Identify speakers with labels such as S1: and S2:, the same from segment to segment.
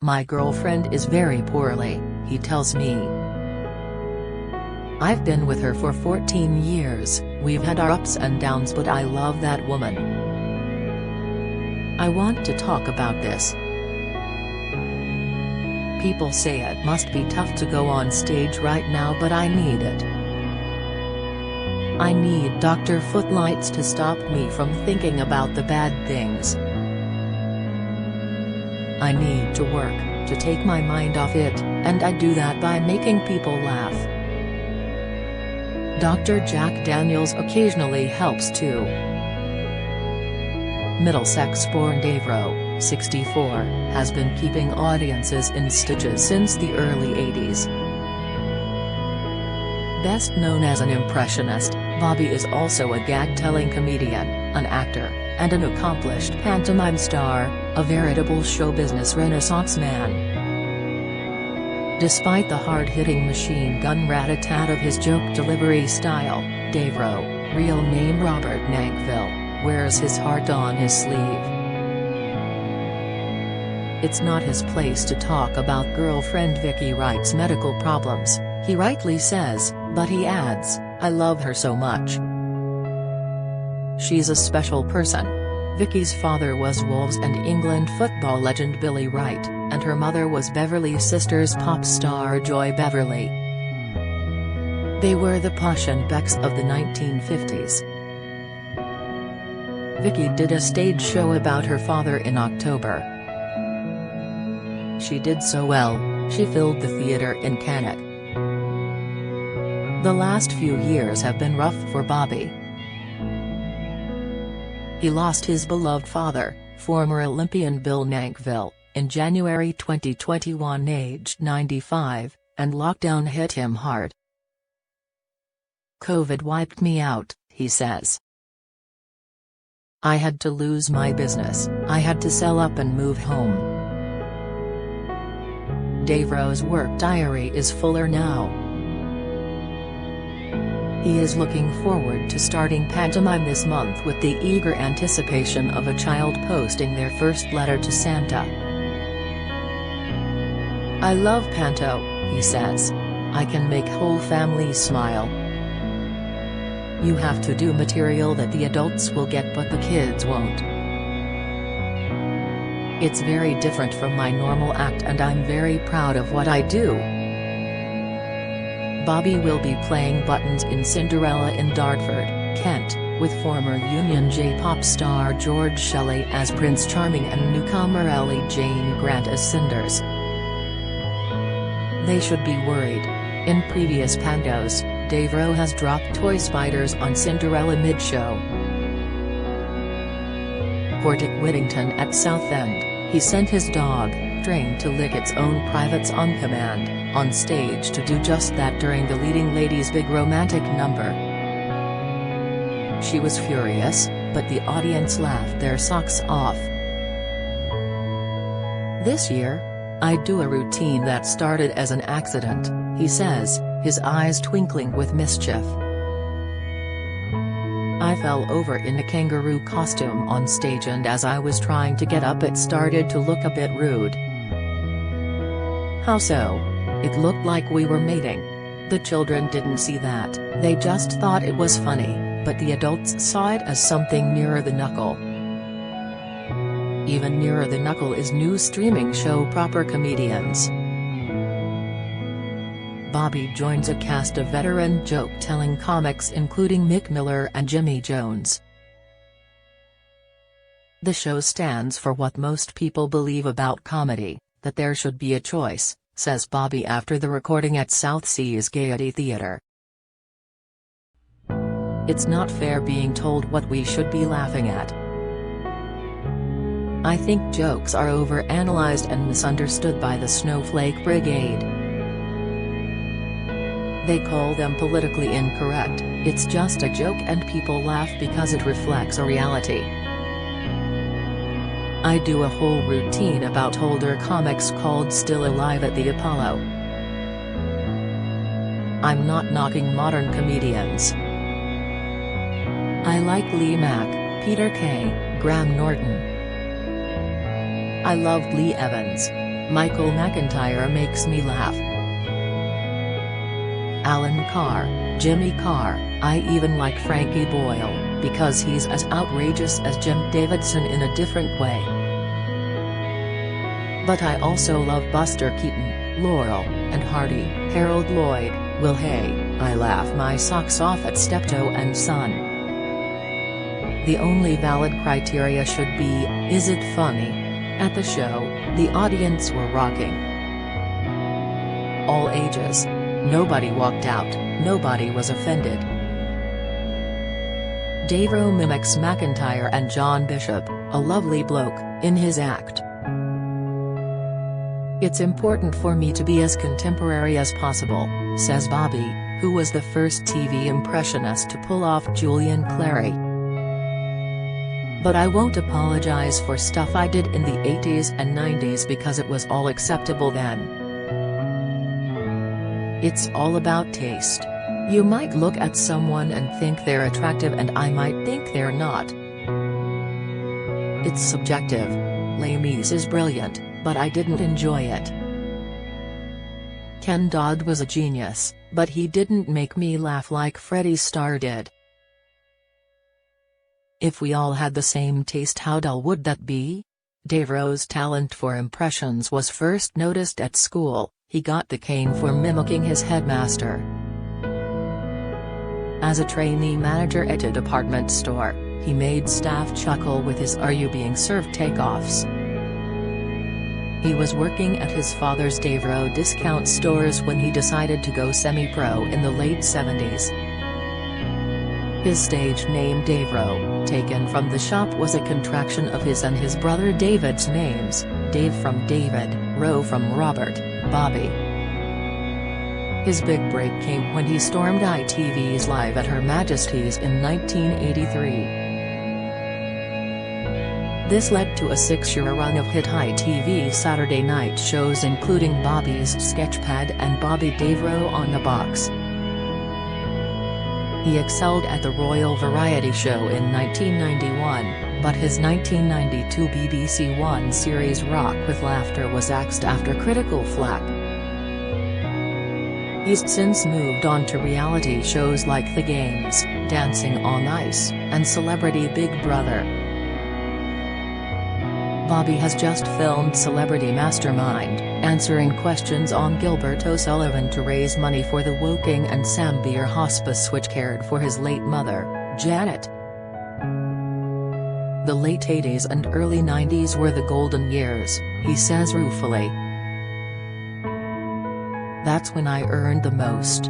S1: My girlfriend is very poorly, he tells me. I've been with her for 14 years, we've had our ups and downs, but I love that woman. I want to talk about this. People say it must be tough to go on stage right now, but I need it. I need Dr. Footlights to stop me from thinking about the bad things. I need to work, to take my mind off it, and I do that by making people laugh. Dr. Jack Daniels occasionally helps too. Middlesex-born Davro, 64, has been keeping audiences in stitches since the early 80s. Best known as an impressionist, Bobby is also a gag-telling comedian, an actor, and an accomplished pantomime star, a veritable show business renaissance man. Despite the hard-hitting machine gun rat-a-tat of his joke delivery style, Davro, real name Robert Nankville, wears his heart on his sleeve. It's not his place to talk about girlfriend Vicky Wright's medical problems, he rightly says, but he adds, I love her so much. She's a special person. Vicky's father was Wolves and England football legend Billy Wright, and her mother was Beverly Sisters pop star Joy Beverly. They were the Push and Becks of the 1950s. Vicky did a stage show about her father in October. She did so well, she filled the theater in Cannock. The last few years have been rough for Bobby. He lost his beloved father, former Olympian Bill Nankville, in January 2021 aged 95, and lockdown hit him hard. COVID wiped me out, he says. I had to lose my business, I had to sell up and move home. Davro's work diary is fuller now. He is looking forward to starting pantomime this month with the eager anticipation of a child posting their first letter to Santa. I love panto, he says. I can make whole families smile. You have to do material that the adults will get but the kids won't. It's very different from my normal act and I'm very proud of what I do. Bobby will be playing Buttons in Cinderella in Dartford, Kent, with former Union J-pop star George Shelley as Prince Charming and newcomer Ellie Jane Grant as Cinders. They should be worried. In previous pantos, Davro has dropped toy spiders on Cinderella mid-show. For Dick Whittington at Southend, he sent his dog, trained to lick its own privates on command, on stage to do just that during the leading lady's big romantic number. She was furious, but the audience laughed their socks off. This year, I do a routine that started as an accident, he says, his eyes twinkling with mischief. I fell over in a kangaroo costume on stage and as I was trying to get up it started to look a bit rude. How so? It looked like we were mating. The children didn't see that, they just thought it was funny, but the adults saw it as something nearer the knuckle. Even Nearer the Knuckle is new streaming show Proper Comedians. Bobby joins a cast of veteran joke-telling comics including Mick Miller and Jimmy Jones. The show stands for what most people believe about comedy, that there should be a choice, says Bobby after the recording at South Seas Gaiety Theatre. It's not fair being told what we should be laughing at. I think jokes are over-analyzed and misunderstood by the Snowflake Brigade. They call them politically incorrect, it's just a joke and people laugh because it reflects a reality. I do a whole routine about older comics called Still Alive at the Apollo. I'm not knocking modern comedians. I like Lee Mack, Peter Kay, Graham Norton. I loved Lee Evans. Michael McIntyre makes me laugh. Alan Carr, Jimmy Carr, I even like Frankie Boyle, because he's as outrageous as Jim Davidson in a different way. But I also love Buster Keaton, Laurel and Hardy, Harold Lloyd, Will Hay. I laugh my socks off at Steptoe and Son. The only valid criteria should be, is it funny? At the show, the audience were rocking. All ages. Nobody walked out, nobody was offended. Davro mimics McIntyre and John Bishop, a lovely bloke, in his act. It's important for me to be as contemporary as possible, says Bobby, who was the first TV impressionist to pull off Julian Clary. But I won't apologize for stuff I did in the 80s and 90s because it was all acceptable then. It's all about taste. You might look at someone and think they're attractive and I might think they're not. It's subjective. Les Mis is brilliant, but I didn't enjoy it. Ken Dodd was a genius, but he didn't make me laugh like Freddie Starr did. If we all had the same taste, how dull would that be? Davro's talent for impressions was first noticed at school. He got the cane for mimicking his headmaster. As a trainee manager at a department store, he made staff chuckle with his "Are you being served" takeoffs. He was working at his father's Davro discount stores when he decided to go semi-pro in the late 70s. His stage name Davro, taken from the shop, was a contraction of his and his brother David's names, Dave from David, Ro from Robert, Bobby. His big break came when he stormed ITV's Live at Her Majesty's in 1983. This led to a 6-year run of hit ITV Saturday night shows including Bobby's Sketchpad and Bobby Davro on the Box. He excelled at the Royal Variety Show in 1991, but his 1992 BBC One series Rock with Laughter was axed after critical flack. He's since moved on to reality shows like The Games, Dancing on Ice, and Celebrity Big Brother. Bobby has just filmed Celebrity Mastermind, answering questions on Gilbert O'Sullivan to raise money for the Woking and Sambir Hospice which cared for his late mother, Janet. The late 80s and early 90s were the golden years, he says ruefully. That's when I earned the most.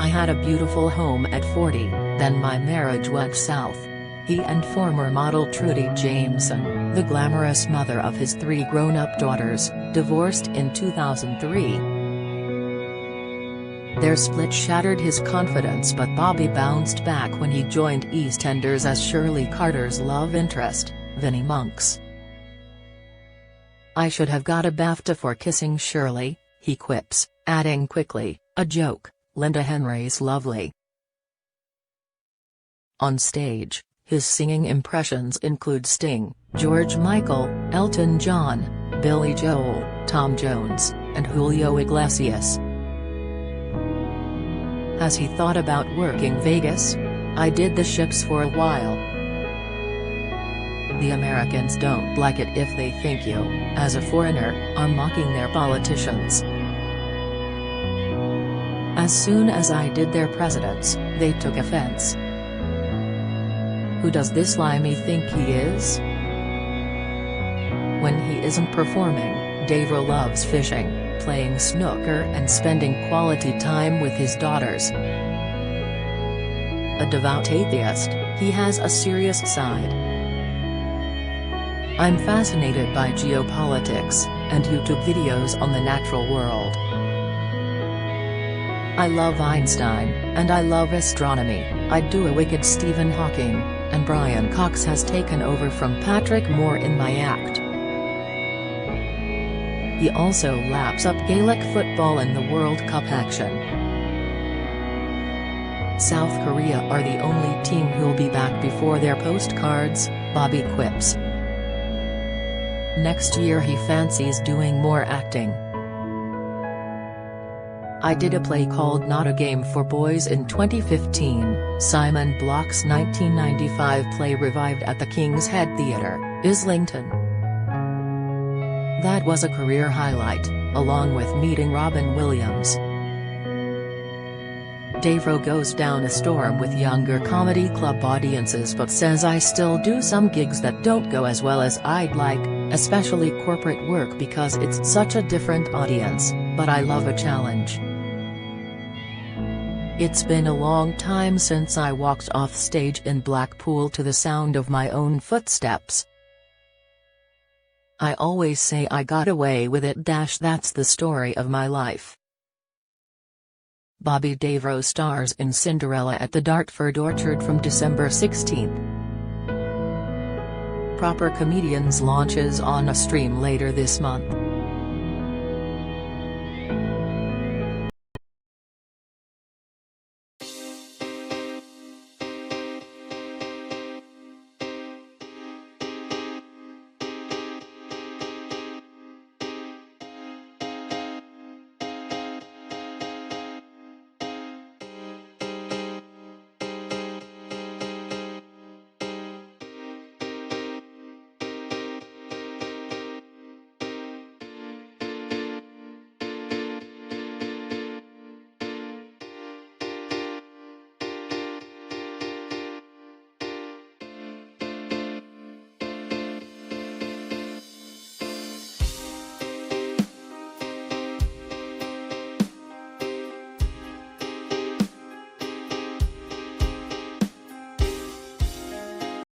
S1: I had a beautiful home at 40, then my marriage went south. He and former model Trudy Jameson, the glamorous mother of his 3 grown-up daughters, divorced in 2003. Their split shattered his confidence, but Bobby bounced back when he joined EastEnders as Shirley Carter's love interest, Vinnie Monks. I should have got a BAFTA for kissing Shirley, he quips, adding quickly, a joke, Linda Henry's lovely. On stage, his singing impressions include Sting, George Michael, Elton John, Billy Joel, Tom Jones, and Julio Iglesias. Has he thought about working Vegas? I did the ships for a while. The Americans don't like it if they think you, as a foreigner, are mocking their politicians. As soon as I did their presidents, they took offense. Who does this limey think he is? When he isn't performing, Davro loves fishing, playing snooker and spending quality time with his daughters. A devout atheist, he has a serious side. I'm fascinated by geopolitics, and YouTube videos on the natural world. I love Einstein, and I love astronomy. I'd do a wicked Stephen Hawking, and Brian Cox has taken over from Patrick Moore in my act. He also laps up Gaelic football in the World Cup action. South Korea are the only team who'll be back before their postcards, Bobby quips. Next year he fancies doing more acting. I did a play called Not a Game for Boys in 2015, Simon Bloch's 1995 play revived at the King's Head Theatre, Islington. That was a career highlight, along with meeting Robin Williams. Davro goes down a storm with younger comedy club audiences but says I still do some gigs that don't go as well as I'd like, especially corporate work because it's such a different audience, but I love a challenge. It's been a long time since I walked off stage in Blackpool to the sound of my own footsteps. I always say I got away with it. That's the story of my life. Bobby Davro stars in Cinderella at the Dartford Orchard from December 16. Proper Comedians launches on a stream later this month.